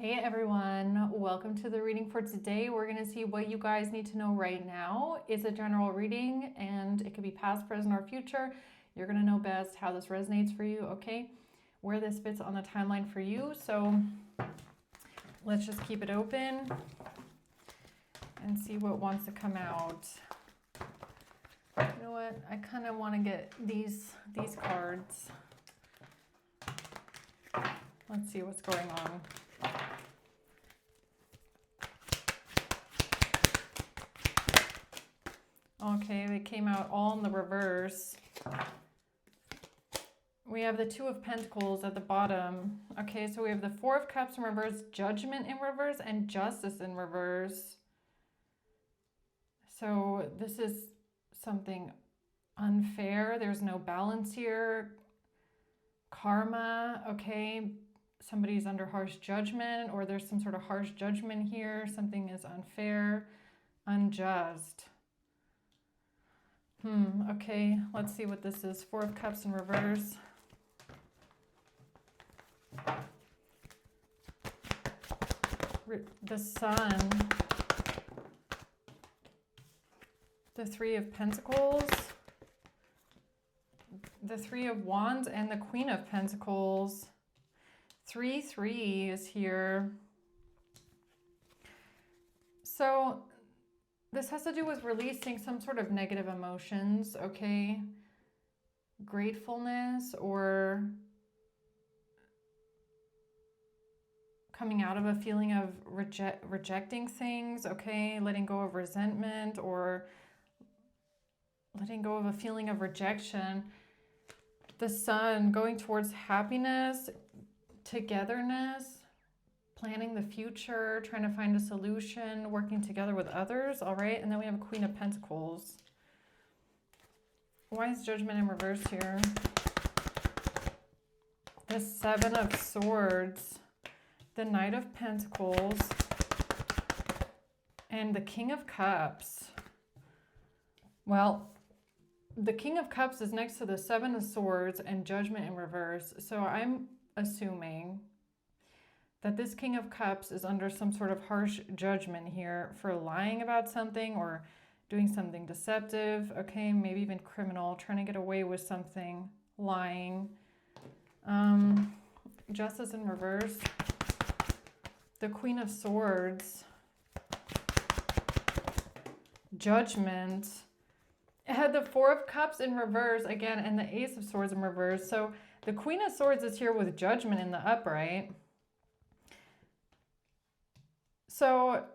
Hey everyone, welcome to the reading for today. We're going to see what you guys need to know right now. It's a general reading and it could be past, present, or future. You're going to know best how this resonates for you, okay? Where this fits on the timeline for you. So let's just keep it open and see what wants to come out. You know what? I kind of want to get these cards. Let's see what's going on. Okay, they came out all in the reverse. We have the Two of Pentacles at the bottom. Okay, so we have the Four of Cups in reverse, Judgment in reverse, and Justice in reverse. So this is something unfair. There's no balance here. Karma, okay. Somebody's under harsh judgment, or there's some sort of harsh judgment here. Something is unfair, unjust. Okay, let's see what this is. Four of Cups in reverse. The Sun. The Three of Pentacles. The Three of Wands and the Queen of Pentacles. 3-3 is here. So this has to do with releasing some sort of negative emotions, okay? Gratefulness or coming out of a feeling of rejecting things, okay? Letting go of resentment or letting go of a feeling of rejection. The Sun going towards happiness, togetherness, planning the future, trying to find a solution, working together with others, all right? And then we have a Queen of Pentacles. Why is Judgment in reverse here? The Seven of Swords, the Knight of Pentacles, and the King of Cups. Well, the King of Cups is next to the Seven of Swords and Judgment in reverse. So I'm assuming that this King of Cups is under some sort of harsh judgment here for lying about something or doing something deceptive, okay, maybe even criminal, trying to get away with something, lying. Justice in reverse. The Queen of Swords. Judgment. It had the Four of Cups in reverse again and the Ace of Swords in reverse. So the Queen of Swords is here with Judgment in the upright. So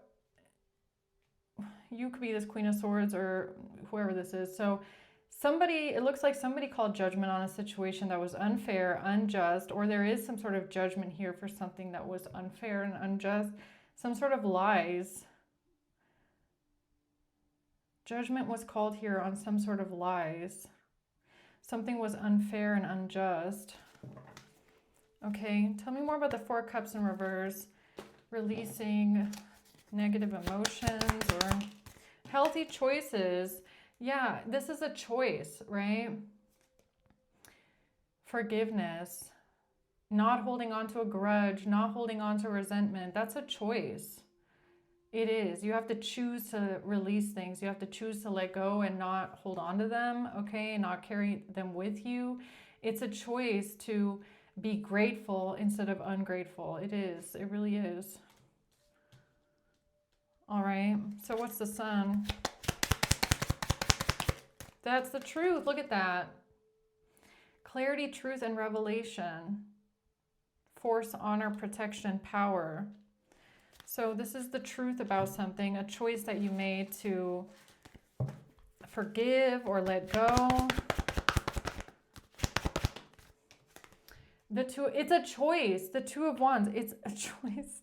you could be this Queen of Swords or whoever this is. So somebody, it looks like somebody called judgment on a situation that was unfair, unjust, or there is some sort of judgment here for something that was unfair and unjust, some sort of lies. Judgment was called here on some sort of lies. Something was unfair and unjust. Okay, tell me more about the Four of Cups in reverse. Releasing negative emotions or healthy choices. Yeah, this is a choice, right? Forgiveness, not holding on to a grudge, not holding on to resentment. That's a choice. It is. You have to choose to release things. You have to choose to let go and not hold on to them, okay? Not carry them with you. It's a choice to be grateful instead of ungrateful. It is. It really is. All right. So what's the Sun? That's the truth. Look at that. Clarity, truth, and revelation. Force, honor, protection, power. So this is the truth about something, a choice that you made to forgive or let go. It's a choice. The Two of Wands, it's a choice.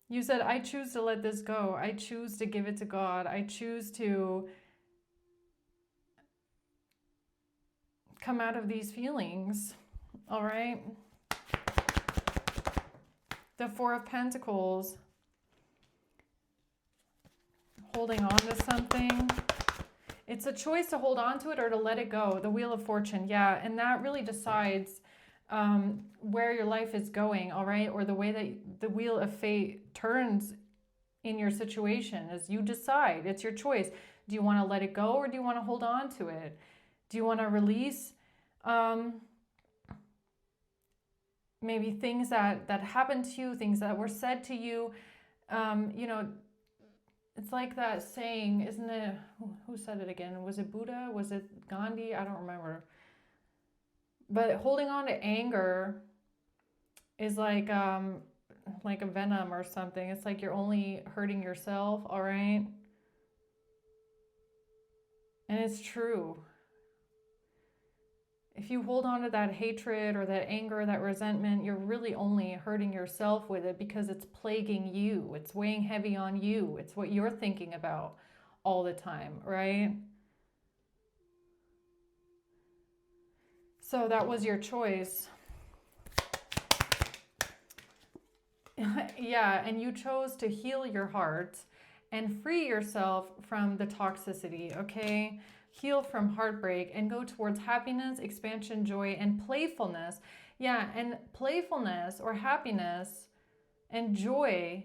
You said, I choose to let this go. I choose to give it to God. I choose to come out of these feelings. All right. The Four of Pentacles. Holding on to something. It's a choice to hold on to it or to let it go. The Wheel of Fortune. Yeah. And that really decides where your life is going, all right? Or the way that the wheel of fate turns in your situation is you decide. It's your choice. Do you want to let it go or do you want to hold on to it? Do you want to release maybe things that happened to you, things that were said to you? You know, it's like that saying, isn't it? Who said it again? Was it Buddha? Was it Gandhi? I don't remember. But holding on to anger is like a venom or something. It's like you're only hurting yourself, all right? And it's true. If you hold on to that hatred or that anger, that resentment, you're really only hurting yourself with it because it's plaguing you. It's weighing heavy on you. It's what you're thinking about all the time, right? So that was your choice. Yeah, and you chose to heal your heart and free yourself from the toxicity, okay? Heal from heartbreak and go towards happiness, expansion, joy, and playfulness. Yeah, and playfulness or happiness and joy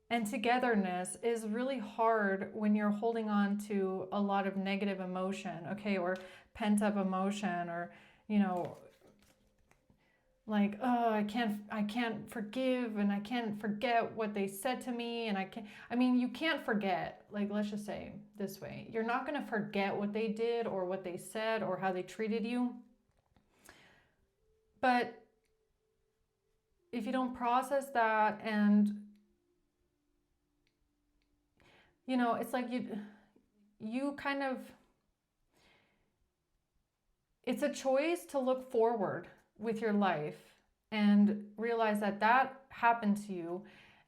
and togetherness is really hard when you're holding on to a lot of negative emotion, okay? Or pent up emotion, or, you know, like, oh, I can't forgive, and I can't forget what they said to me, and you can't forget, like, let's just say this way, you're not going to forget what they did or what they said or how they treated you. But if you don't process that, and, you know, it's like you kind of, it's a choice to look forward with your life and realize that that happened to you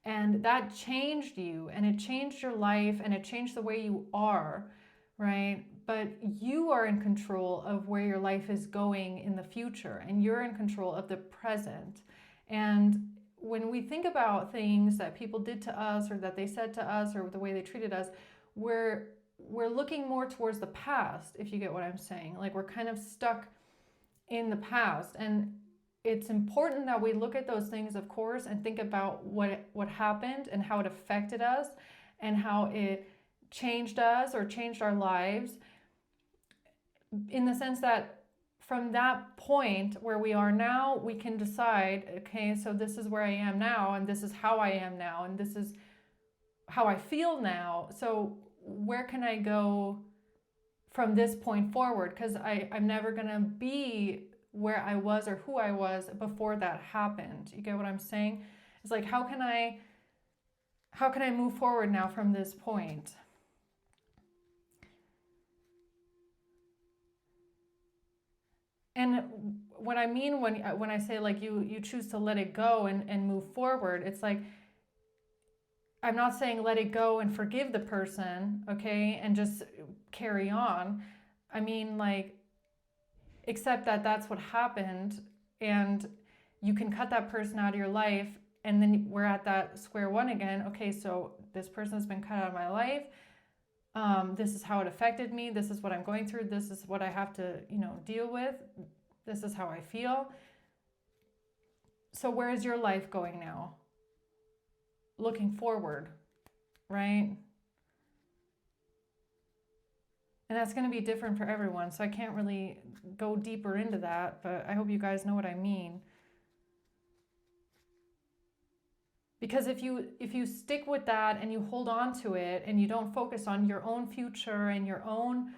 and that changed you and it changed your life and it changed the way you are, right? But you are in control of where your life is going in the future, and you're in control of the present. And when we think about things that people did to us or that they said to us or the way they treated us, we're looking more towards the past, if you get what I'm saying. Like, we're kind of stuck in the past, and it's important that we look at those things, of course, and think about what happened and how it affected us and how it changed us or changed our lives, in the sense that from that point where we are now, we can decide, okay, so this is where I am now, and this is how I am now, and this is how I feel now. So where can I go from this point forward? Because I'm never going to be where I was or who I was before that happened. You get what I'm saying? It's like, how can I move forward now from this point? And what I mean when I say, like, you choose to let it go and move forward, it's like, I'm not saying let it go and forgive the person, okay, and just carry on. I mean, like, accept that that's what happened, and you can cut that person out of your life, and then we're at that square one again. Okay, so this person has been cut out of my life. This is how it affected me. This is what I'm going through. This is what I have to, deal with. This is how I feel. So where is your life going now? Looking forward, right? And that's going to be different for everyone, so I can't really go deeper into that, but I hope you guys know what I mean. Because if you stick with that and you hold on to it and you don't focus on your own future and your own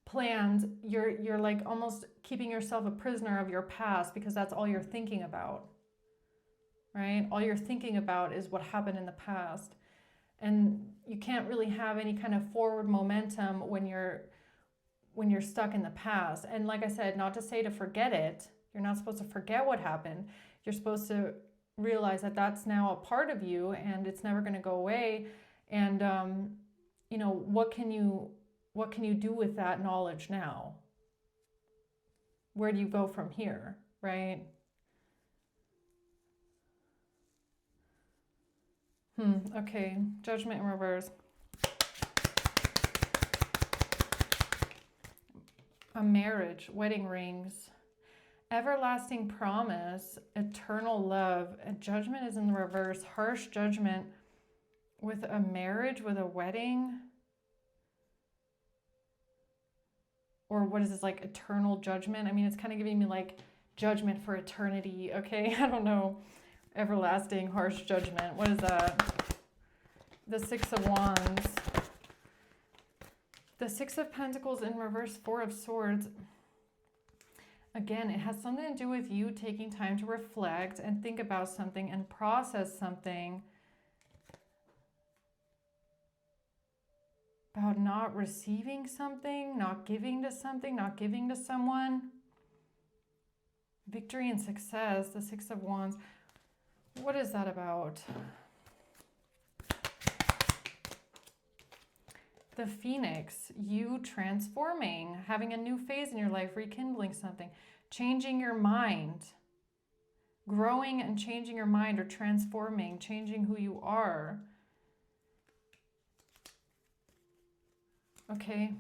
plans, you're like almost keeping yourself a prisoner of your past, because that's all you're thinking about, right? All you're thinking about is what happened in the past. And you can't really have any kind of forward momentum when you're stuck in the past. And like I said, not to say to forget it. You're not supposed to forget what happened. You're supposed to realize that that's now a part of you and it's never going to go away. And, what can you do with that knowledge now? Where do you go from here, right? Okay, Judgment in reverse. A marriage, wedding rings, everlasting promise, eternal love. A judgment is in the reverse, harsh judgment with a marriage, with a wedding. Or what is this, like eternal judgment? I mean, it's kind of giving me like judgment for eternity, okay? I don't know. Everlasting, harsh judgment. What is that? The Six of Wands. The Six of Pentacles in reverse, Four of Swords. Again, it has something to do with you taking time to reflect and think about something and process something. About not receiving something, not giving to something, not giving to someone. Victory and success, the Six of Wands. What is that about? The Phoenix, you transforming, having a new phase in your life, rekindling something, changing your mind, growing and changing your mind, or transforming, changing who you are. Okay,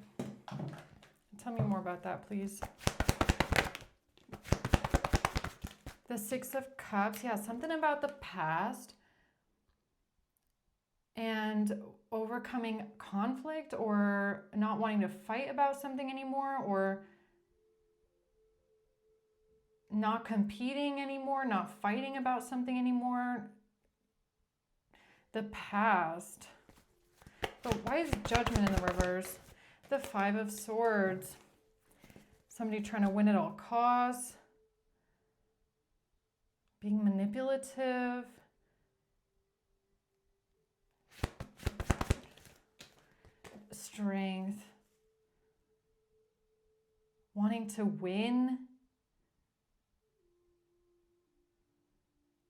tell me more about that, please. The Six of Cups, yeah, something about the past and overcoming conflict, or not wanting to fight about something anymore, or not competing anymore, not fighting about something anymore. The past. But why is judgment in the reverse? The Five of Swords. Somebody trying to win at all costs. Being manipulative. Strength. Wanting to win.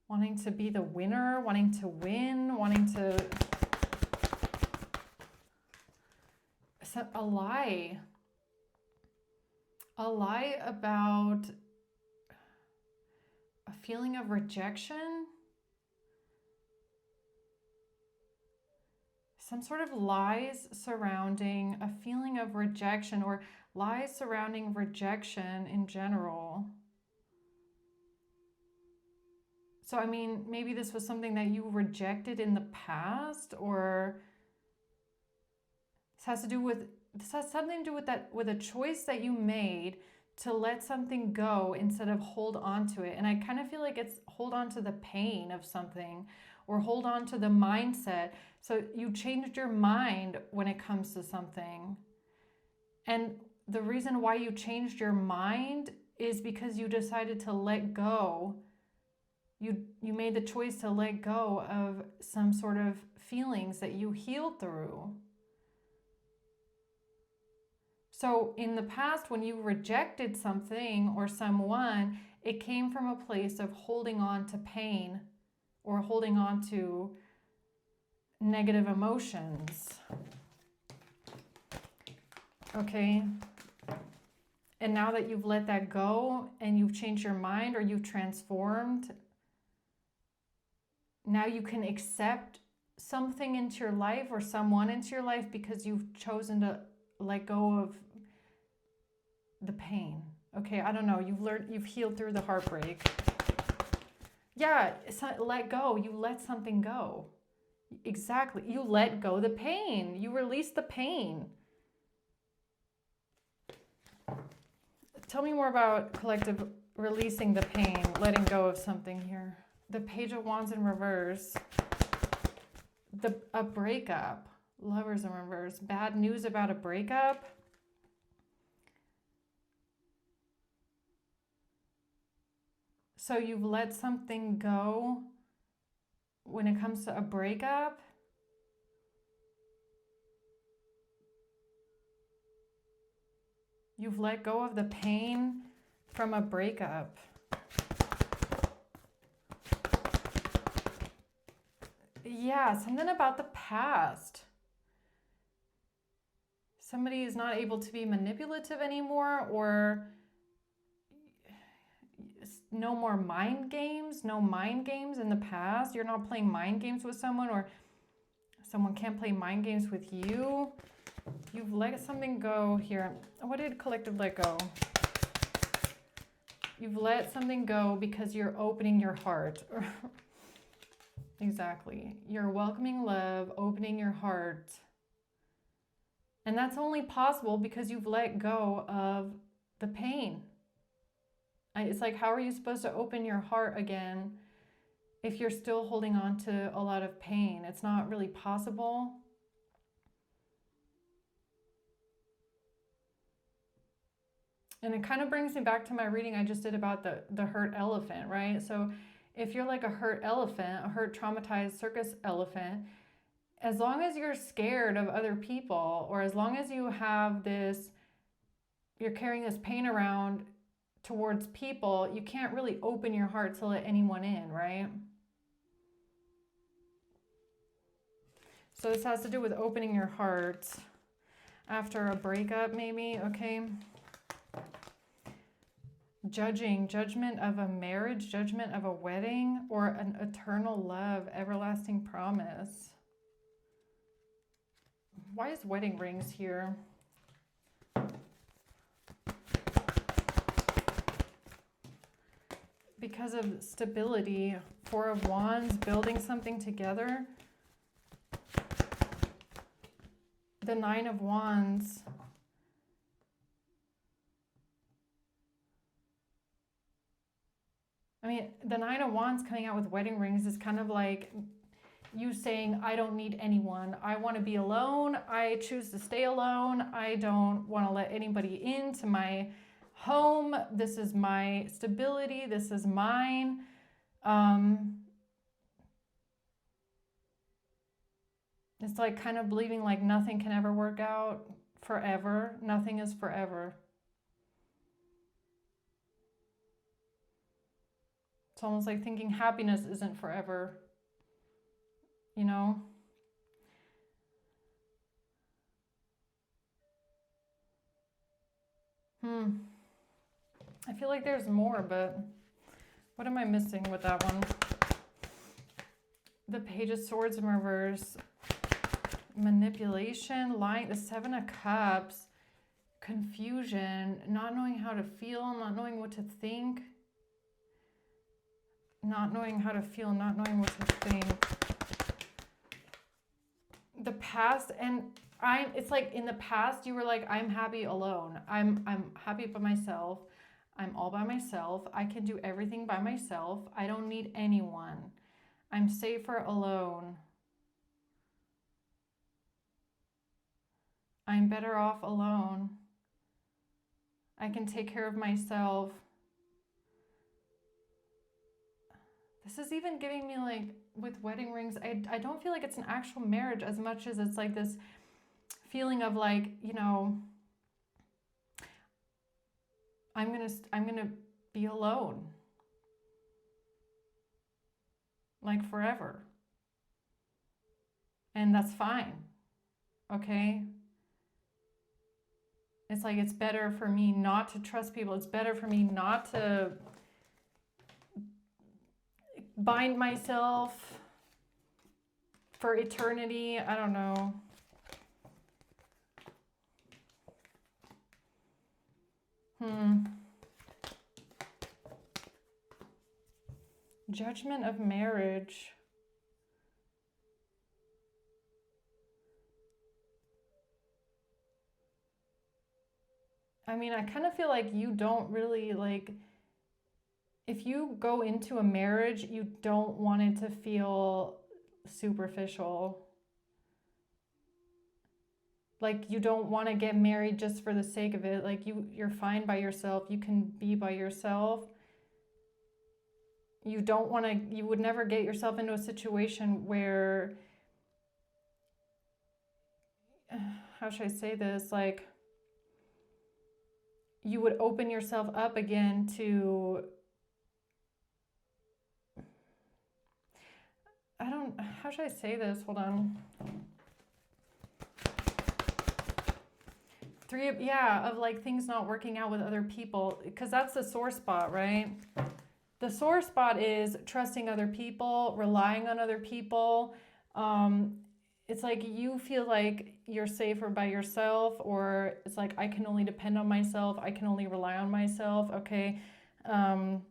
Wanting to be the winner. Wanting to win. Wanting to... A lie. A lie about a feeling of rejection. Some sort of lies surrounding a feeling of rejection, or lies surrounding rejection in general. So, I mean, maybe this was something that you rejected in the past, or this has something to do with that, with a choice that you made to let something go instead of hold on to it. And I kind of feel like it's hold on to the pain of something, or hold on to the mindset. So you changed your mind when it comes to something. And the reason why you changed your mind is because you decided to let go. You made the choice to let go of some sort of feelings that you healed through. So in the past, when you rejected something or someone, it came from a place of holding on to pain, or holding on to negative emotions. Okay? And now that you've let that go and you've changed your mind, or you've transformed, now you can accept something into your life or someone into your life because you've chosen to let go of the pain. Okay, I don't know. You've healed through the heartbreak. Yeah, let go. You let something go. Exactly. You let go the pain. You release the pain. Tell me more about collective releasing the pain, letting go of something here. The Page of Wands in reverse. A breakup. Lovers in reverse. Bad news about a breakup. So you've let something go when it comes to a breakup. You've let go of the pain from a breakup. Yeah, something about the past. Somebody is not able to be manipulative anymore, or no more mind games, no mind games in the past. You're not playing mind games with someone, or someone can't play mind games with you. You've let something go here. What did collective let go? You've let something go because you're opening your heart. Exactly. You're welcoming love, opening your heart. And that's only possible because you've let go of the pain. It's like, how are you supposed to open your heart again if you're still holding on to a lot of pain? It's not really possible. And it kind of brings me back to my reading I just did about the hurt elephant, right? So if you're like a hurt elephant, a hurt traumatized circus elephant, as long as you're scared of other people, or as long as you have this, you're carrying this pain around towards people, you can't really open your heart to let anyone in, right? So this has to do with opening your heart after a breakup, maybe, okay? Judgment of a marriage, judgment of a wedding, or an eternal love, everlasting promise. Why is wedding rings here? Because of stability. Four of Wands, building something together. The Nine of Wands. I mean, the Nine of Wands coming out with wedding rings is kind of like you saying, I don't need anyone. I want to be alone. I choose to stay alone. I don't want to let anybody into my home. This is my stability. This is mine. It's like kind of believing like nothing can ever work out forever. Nothing is forever. It's almost like thinking happiness isn't forever, you know? I feel like there's more, but what am I missing with that one? The Page of Swords in reverse. Manipulation, lying, the Seven of Cups, confusion, not knowing how to feel, not knowing what to think. Not knowing how to feel, not knowing what to think. The past, and it's like in the past you were like, I'm happy alone. I'm happy by myself. I'm all by myself. I can do everything by myself. I don't need anyone. I'm safer alone. I'm better off alone. I can take care of myself. This is even giving me like with wedding rings, I don't feel like it's an actual marriage as much as it's like this feeling of like, you know, I'm gonna be alone. Like forever. And that's fine. Okay? It's like it's better for me not to trust people. It's better for me not to bind myself for eternity. I don't know. Judgment of marriage. I mean, I kind of feel like you don't really like, if you go into a marriage, you don't want it to feel superficial. Like you don't want to get married just for the sake of it. Like you're fine by yourself. You can be by yourself. You don't want to, you would never get yourself into a situation where, how should I say this? Like you would open yourself up again to, how should I say this? Hold on. Of like things not working out with other people, because that's the sore spot, right? The sore spot is trusting other people, relying on other people. it's like you feel like you're safer by yourself, or it's like I can only depend on myself, I can only rely on myself, okay? Um,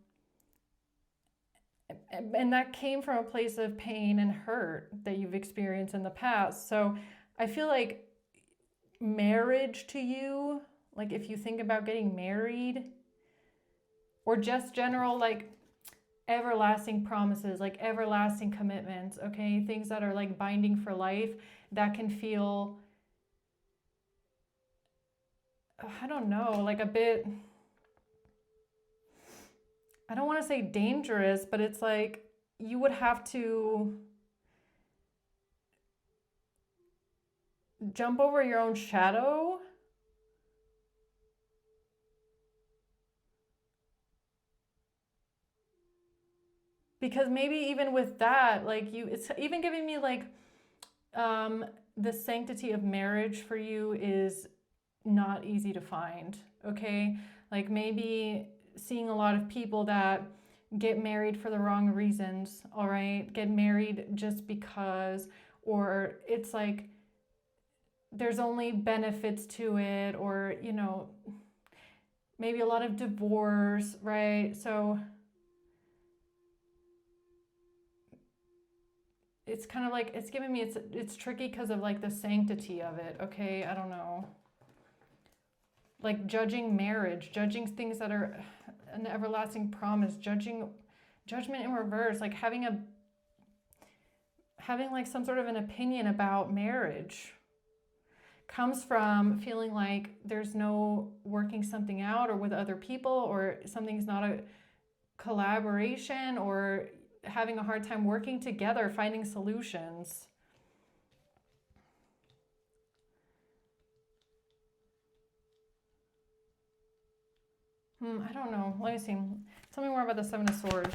and that came from a place of pain and hurt that you've experienced in the past. So I feel like marriage to you, like if you think about getting married, or just general like everlasting promises, like everlasting commitments, okay? Things that are like binding for life, that can feel, I don't know, like a bit, I don't want to say dangerous, but it's like you would have to jump over your own shadow. Because maybe even with that, like it's even giving me like the sanctity of marriage for you is not easy to find, okay? Like maybe seeing a lot of people that get married for the wrong reasons, all right? Get married just because, or it's like there's only benefits to it, or, you know, maybe a lot of divorce, right? So it's kind of like, it's giving me, it's tricky because of like the sanctity of it, okay? I don't know. Like judging marriage, judging things that are an everlasting promise, judging judgment in reverse, like having like some sort of an opinion about marriage comes from feeling like there's no working something out, or with other people, or something's not a collaboration, or having a hard time working together, finding solutions. I don't know. Let me see. Tell me more about the Seven of Swords.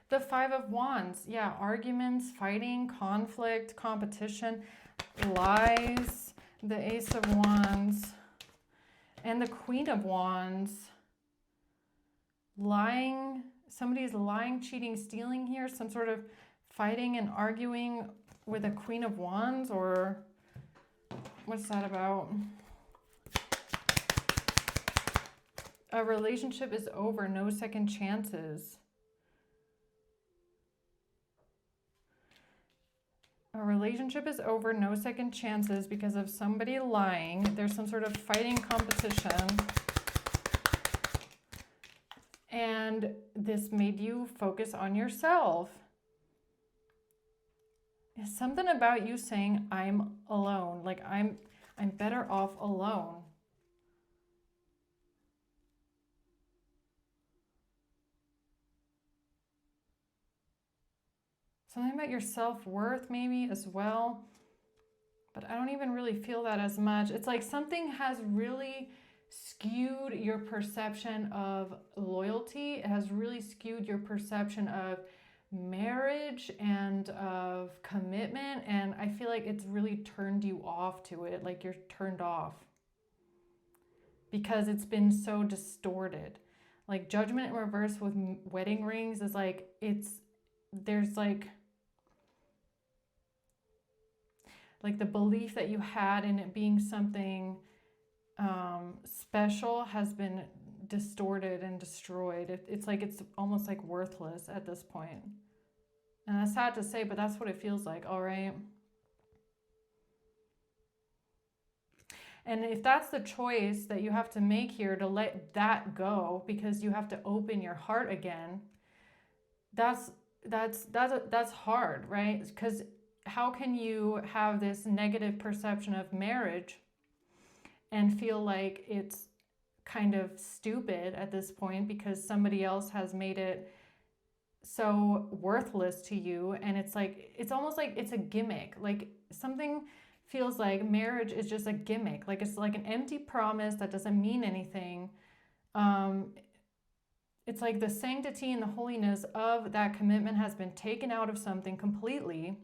The Five of Wands. Yeah, arguments, fighting, conflict, competition, lies. The Ace of Wands. And the Queen of Wands. Lying. Somebody's lying, cheating, stealing here. Some sort of fighting and arguing with a Queen of Wands, or what's that about? A relationship is over, no second chances. A relationship is over, no second chances because of somebody lying. There's some sort of fighting, competition. And this made you focus on yourself. It's something about you saying, I'm alone. Like I'm better off alone. Something about your self-worth maybe as well. But I don't even really feel that as much. It's like something has really skewed your perception of loyalty. It has really skewed your perception of marriage and of commitment. And I feel like it's really turned you off to it. Like you're turned off. Because it's been so distorted. Like judgment in reverse with wedding rings is like, there's like the belief that you had in it being something special has been distorted and destroyed. It's like it's almost like worthless at this point. And that's sad to say, but that's what it feels like, all right? And if that's the choice that you have to make here, to let that go because you have to open your heart again, that's hard, right? Because how can you have this negative perception of marriage and feel like it's kind of stupid at this point because somebody else has made it so worthless to you? And it's like, it's almost like it's a gimmick. Like something feels like marriage is just a gimmick. Like it's like an empty promise that doesn't mean anything. It's like the sanctity and the holiness of that commitment has been taken out of something completely.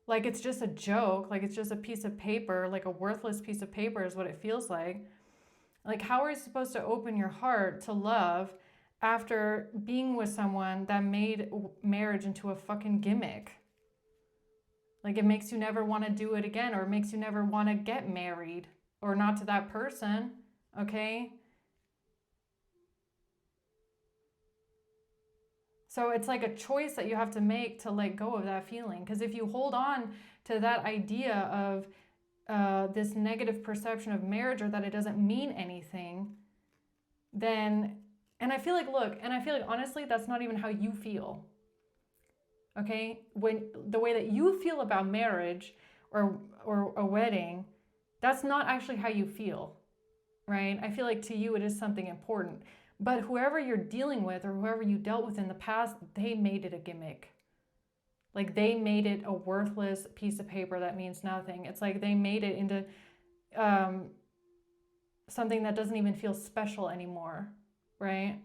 Like it's just a joke, like it's just a piece of paper, like a worthless piece of paper is what it feels like. Like how are you supposed to open your heart to love after being with someone that made marriage into a fucking gimmick? Like it makes you never want to do it again, or it makes you never want to get married, or not to that person, okay? So it's like a choice that you have to make to let go of that feeling. Because if you hold on to that idea of this negative perception of marriage, or that it doesn't mean anything, then, and I feel like, look, and I feel like honestly, that's not even how you feel. Okay? When the way that you feel about marriage or a wedding, that's not actually how you feel, right? I feel like to you it is something important. But whoever you're dealing with, or whoever you dealt with in the past, they made it a gimmick. Like they made it a worthless piece of paper that means nothing. It's like they made it into something that doesn't even feel special anymore, right?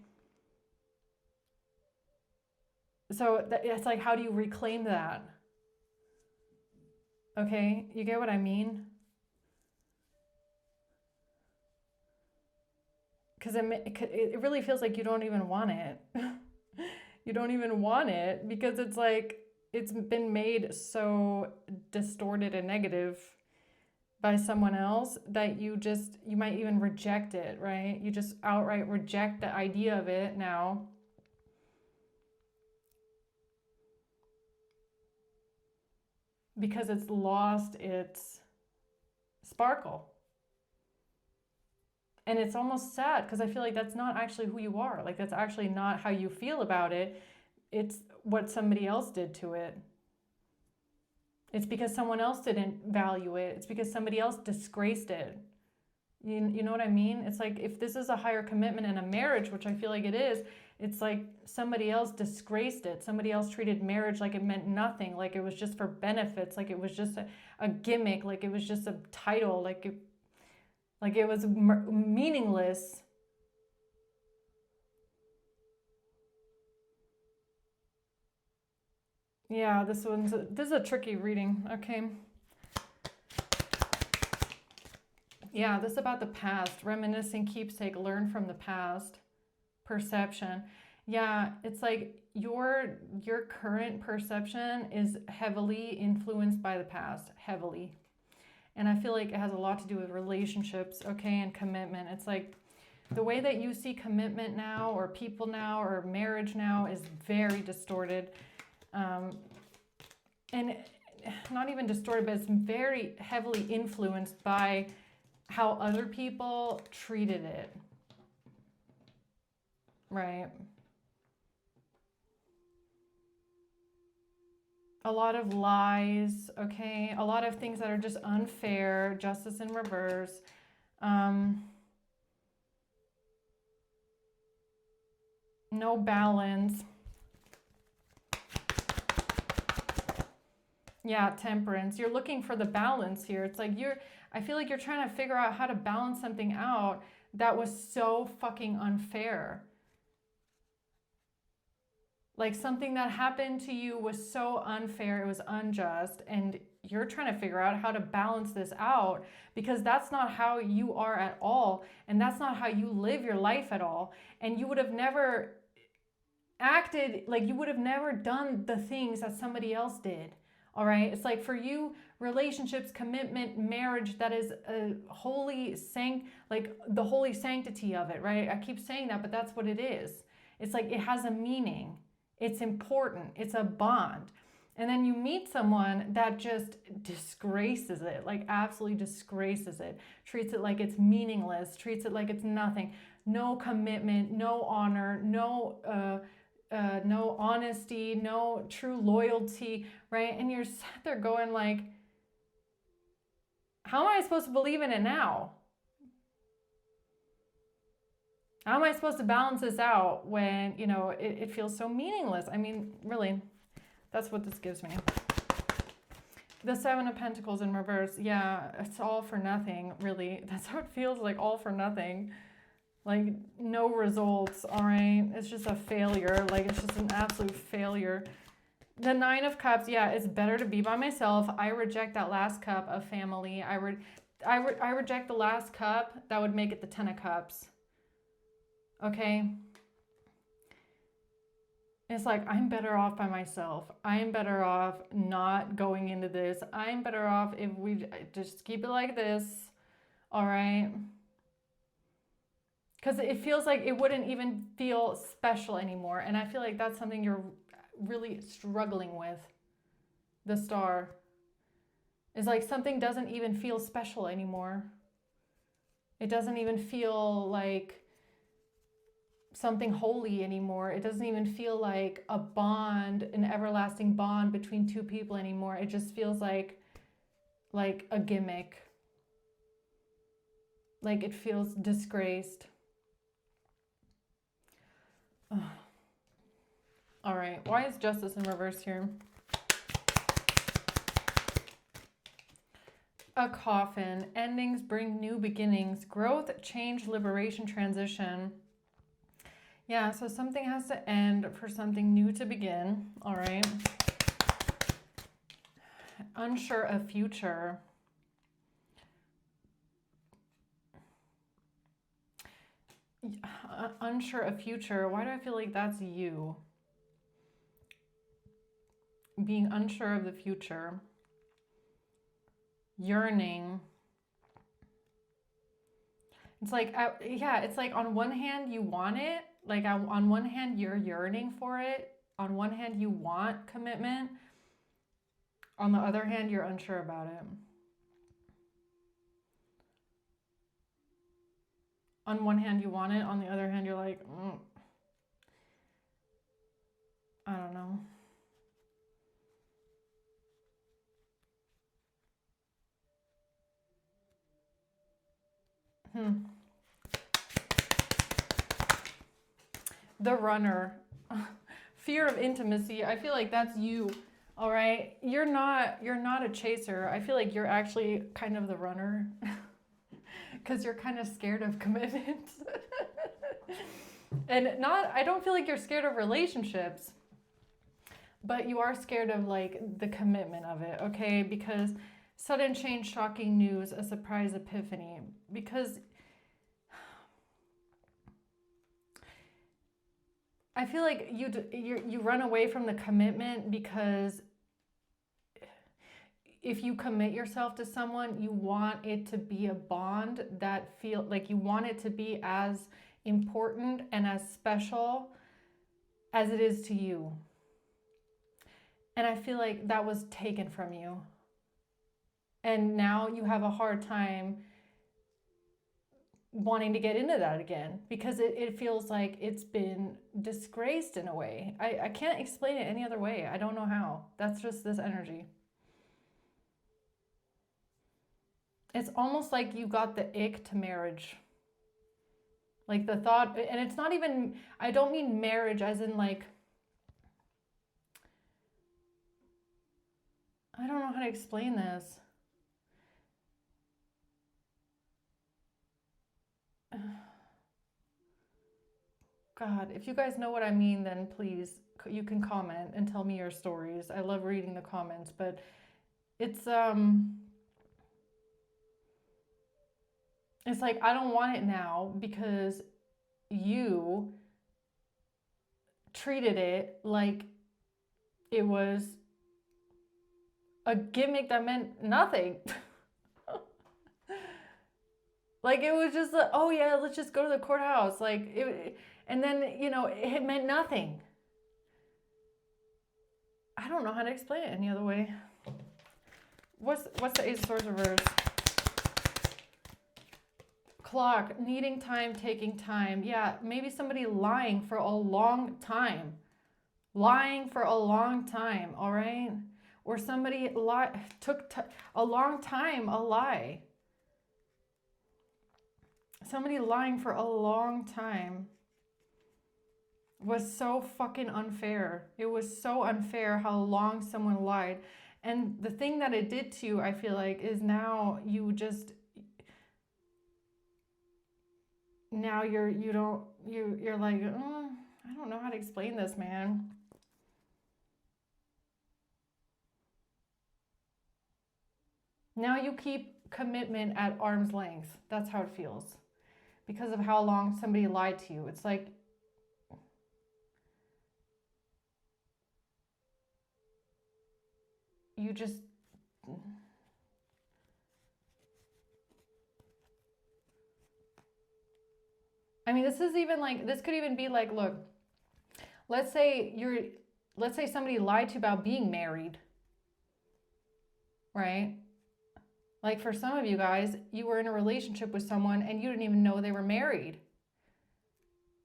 So it's like, how do you reclaim that? Okay, you get what I mean? Because it really feels like you don't even want it. You don't even want it because it's like it's been made so distorted and negative by someone else that you might even reject it, right? You just outright reject the idea of it now. Because it's lost its sparkle. And it's almost sad because I feel like that's not actually who you are. Like that's actually not how you feel about it. It's what somebody else did to it. It's because someone else didn't value it. It's because somebody else disgraced it. You know what I mean? It's like if this is a higher commitment in a marriage, which I feel like it is, it's like somebody else disgraced it. Somebody else treated marriage like it meant nothing, like it was just for benefits, like it was just a gimmick, like it was just a title, like it was meaningless. Yeah, this is a tricky reading. Okay. Yeah, this is about the past. Reminiscing, keepsake, learn from the past. Perception. Yeah, it's like your current perception is heavily influenced by the past. Heavily. And I feel like it has a lot to do with relationships, okay, and commitment. It's like the way that you see commitment now, or people now, or marriage now is very distorted. And not even distorted, but it's very heavily influenced by how other people treated it. Right. A lot of lies, okay? A lot of things that are just unfair, justice in reverse. No balance. Yeah, temperance. You're looking for the balance here. It's like I feel like you're trying to figure out how to balance something out that was so fucking unfair. Like something that happened to you was so unfair, it was unjust, and you're trying to figure out how to balance this out because that's not how you are at all, and that's not how you live your life at all. And you would have never acted, like you would have never done the things that somebody else did. All right. It's like for you, relationships, commitment, marriage, that is a holy like the holy sanctity of it, right? I keep saying that, but that's what it is. It's like it has a meaning. It's important. It's a bond. And then you meet someone that just disgraces it, like absolutely disgraces it, treats it like it's meaningless, treats it like it's nothing. No commitment, no honor, no honesty, no true loyalty, right? And you're sat there going like, how am I supposed to believe in it now? How am I supposed to balance this out when, it feels so meaningless? I mean, really, that's what this gives me. The Seven of Pentacles in reverse. Yeah, it's all for nothing, really. That's how it feels, like all for nothing. Like no results, all right? It's just a failure. Like it's just an absolute failure. The Nine of Cups, yeah, it's better to be by myself. I reject that last cup of family. I reject the last cup. That would make it the Ten of Cups. Okay? It's like, I'm better off by myself. I'm better off not going into this. I'm better off if we just keep it like this. All right. Because it feels like it wouldn't even feel special anymore. And I feel like that's something you're really struggling with. The Star is like something doesn't even feel special anymore. It doesn't even feel like something holy anymore. It doesn't even feel like a bond, an everlasting bond between two people anymore. It just feels like a gimmick. Like it feels disgraced. Ugh. All right, why is justice in reverse here? A coffin. Endings bring new beginnings. Growth, change, liberation, transition. Yeah, so something has to end for something new to begin. All right. Unsure of future. Unsure of future. Why do I feel like that's you? Being unsure of the future. Yearning. It's like, yeah, it's like on one hand you want it. Like on one hand you're yearning for it. On one hand you want commitment. On the other hand you're unsure about it. On one hand you want it. On the other hand you're like, I don't know. The Runner. Fear of intimacy. I feel like that's you. All right. You're not a chaser. I feel like you're actually kind of the runner. Because you're kind of scared of commitment. And I don't feel like you're scared of relationships. But you are scared of like the commitment of it, okay? Because sudden change, shocking news, a surprise epiphany. Because I feel like you run away from the commitment because if you commit yourself to someone, you want it to be a bond that feel like you want it to be as important and as special as it is to you. And I feel like that was taken from you. And now you have a hard time wanting to get into that again because it feels like it's been disgraced in a way. I can't explain it any other way. I don't know how. That's just this energy. It's almost like you got the ick to marriage. Like the thought, and it's not even, I don't mean marriage as in like, I don't know how to explain this. God, if you guys know what I mean, then please, you can comment and tell me your stories. I love reading the comments, but it's like, I don't want it now because you treated it like it was a gimmick that meant nothing. Like it was just like, oh yeah, let's just go to the courthouse. Like it, and then, you know, it meant nothing. I don't know how to explain it any other way. What's the Ace of Swords reverse? Clock, needing time, taking time. Yeah, maybe somebody lying for a long time. Lying for a long time, all right? Or somebody took a long time, a lie. Somebody lying for a long time was so fucking unfair. It was so unfair how long someone lied. And the thing that it did to you, I feel like, is now you just, now you're like, I don't know how to explain this, man. Now you keep commitment at arm's length. That's how it feels. Because of how long somebody lied to you. It's like, you just, I mean, this is even like, this could even be like, look, let's say somebody lied to you about being married, right? Like for some of you guys, you were in a relationship with someone and you didn't even know they were married.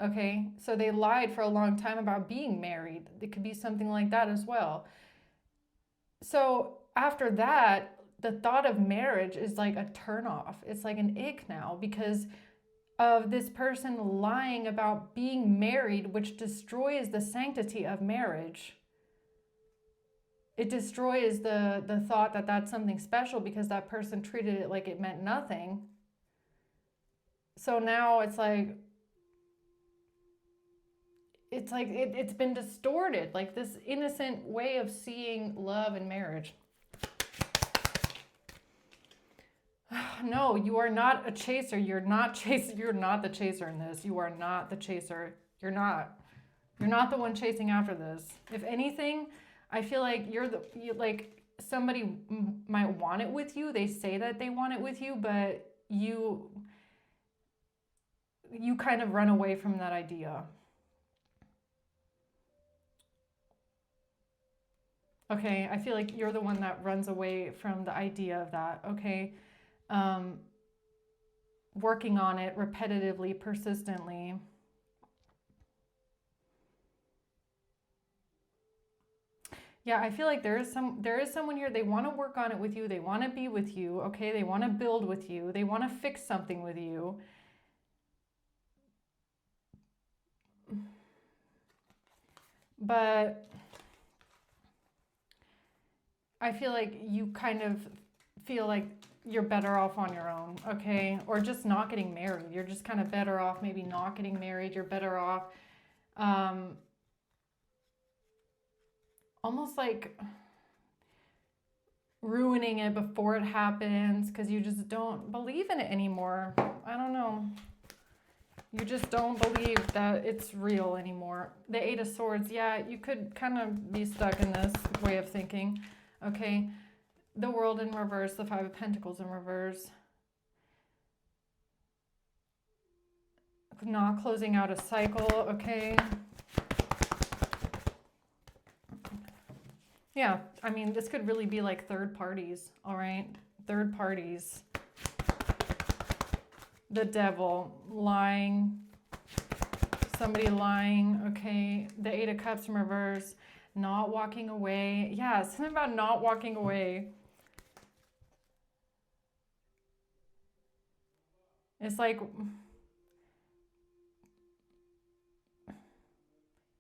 Okay, so they lied for a long time about being married. It could be something like that as well. So after that, the thought of marriage is like a turnoff. It's like an ick now because of this person lying about being married, which destroys the sanctity of marriage. It destroys the thought that that's something special because that person treated it like it meant nothing. So now it's like it's been distorted, like this innocent way of seeing love and marriage. No, you are not a chaser. You're not the chaser in this. You are not the chaser. You're not the one chasing after this. If anything, I feel like like somebody might want it with you. They say that they want it with you, but you kind of run away from that idea. Okay, I feel like you're the one that runs away from the idea of that. Okay, working on it repetitively, persistently. Yeah, I feel like there is someone here, they want to work on it with you, they want to be with you, okay? They want to build with you, they want to fix something with you. But I feel like you kind of feel like you're better off on your own, okay? Or just not getting married. You're just kind of better off maybe not getting married. You're better off almost like ruining it before it happens because you just don't believe in it anymore. I don't know. You just don't believe that it's real anymore. The Eight of Swords, yeah, you could kind of be stuck in this way of thinking, okay? The World in reverse, the Five of Pentacles in reverse. Not closing out a cycle, okay? Yeah, I mean, this could really be like third parties, all right? Third parties. The Devil, lying, somebody lying, okay? The Eight of Cups in reverse, not walking away. Yeah, something about not walking away. It's like,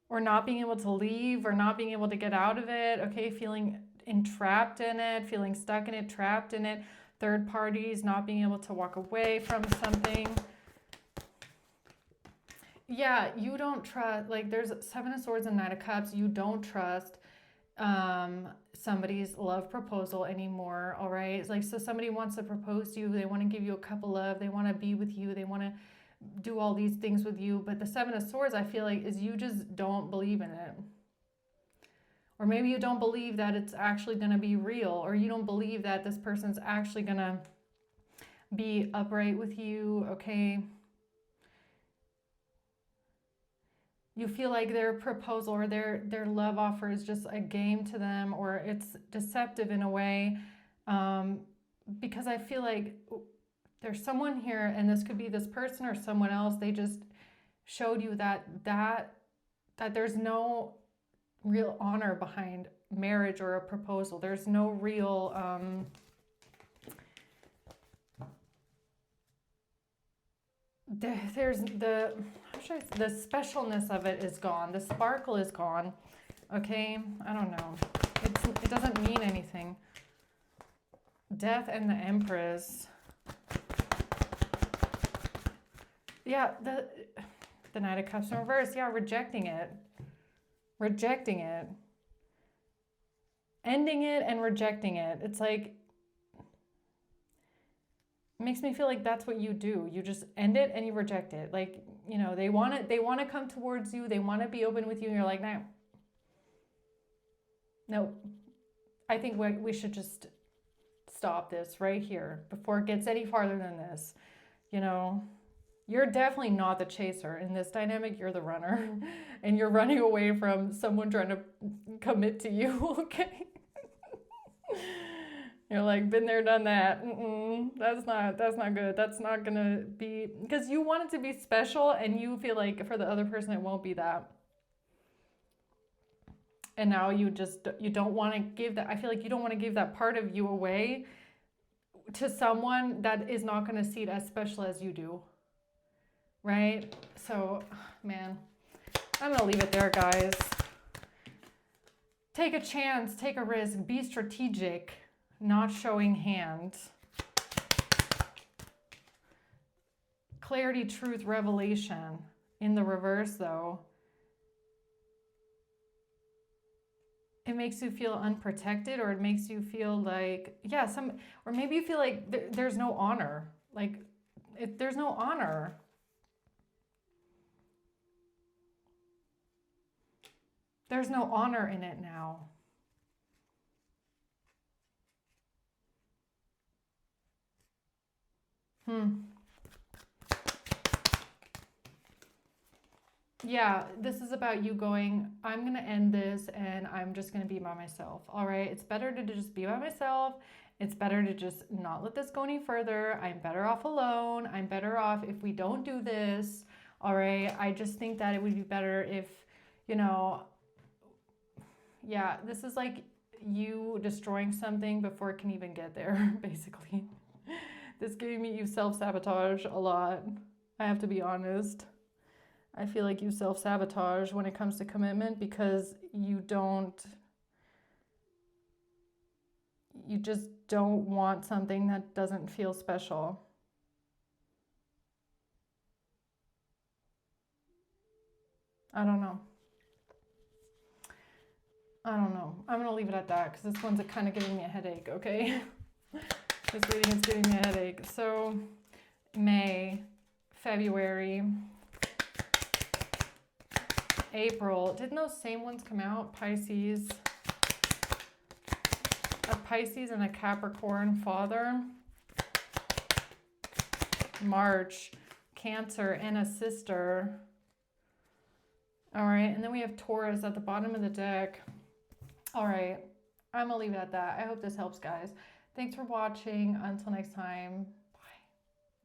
or not being able to leave, or not being able to get out of it, okay? Feeling entrapped in it, feeling stuck in it, trapped in it. Third parties, not being able to walk away from something. Yeah, you don't trust, like there's Seven of Swords and Knight of Cups. You don't trust somebody's love proposal anymore, all right? It's like, so somebody wants to propose to you. They want to give you a cup of love. They want to be with you. They want to do all these things with you. But the Seven of Swords, I feel like, is you just don't believe in it. Or maybe you don't believe that it's actually going to be real, or you don't believe that this person's actually going to be upright with you, okay? You feel like their proposal or their love offer is just a game to them, or it's deceptive in a way, because I feel like there's someone here, and this could be this person or someone else, they just showed you that there's no real honor behind marriage or a proposal. There's no real there's the specialness of it is gone. The sparkle is gone. Okay, I don't know. It doesn't mean anything. Death and the Empress. Yeah, the Knight of Cups in reverse. Yeah, rejecting it. Rejecting it. Ending it and rejecting it. It's like, it makes me feel like that's what you do. You just end it and you reject it. Like, you know, they want to come towards you. They want to be open with you. And you're like, no. I think we should just stop this right here before it gets any farther than this. You know, you're definitely not the chaser in this dynamic. You're the runner, and you're running away from someone trying to commit to you. Okay. You're like, been there, done that. That's not good. That's not gonna be, because you want it to be special, and you feel like for the other person it won't be that. And now you don't want to give that. I feel like you don't want to give that part of you away to someone that is not going to see it as special as you do. Right? So, man, I'm going to leave it there, guys. Take a chance, take a risk, be strategic, not showing hand. Clarity, truth, revelation. In the reverse, though, it makes you feel unprotected, or it makes you feel like, yeah, or maybe you feel like there's no honor. Like, there's no honor. There's no honor in it now. Yeah, this is about you going, I'm going to end this and I'm just going to be by myself. All right. It's better to just be by myself. It's better to just not let this go any further. I'm better off alone. I'm better off if we don't do this. All right. I just think that it would be better if, you know, yeah, this is like you destroying something before it can even get there, basically. This gave me, you self-sabotage a lot. I have to be honest. I feel like you self-sabotage when it comes to commitment, because you just don't want something that doesn't feel special. I don't know. I'm going to leave it at that, because this one's kind of giving me a headache, okay? This reading is giving me a headache. So, May, February, April. Didn't those same ones come out? Pisces. A Pisces and a Capricorn father. March, Cancer and a sister. All right, and then we have Taurus at the bottom of the deck. All right, I'm gonna leave it at that. I hope this helps, guys. Thanks for watching. Until next time.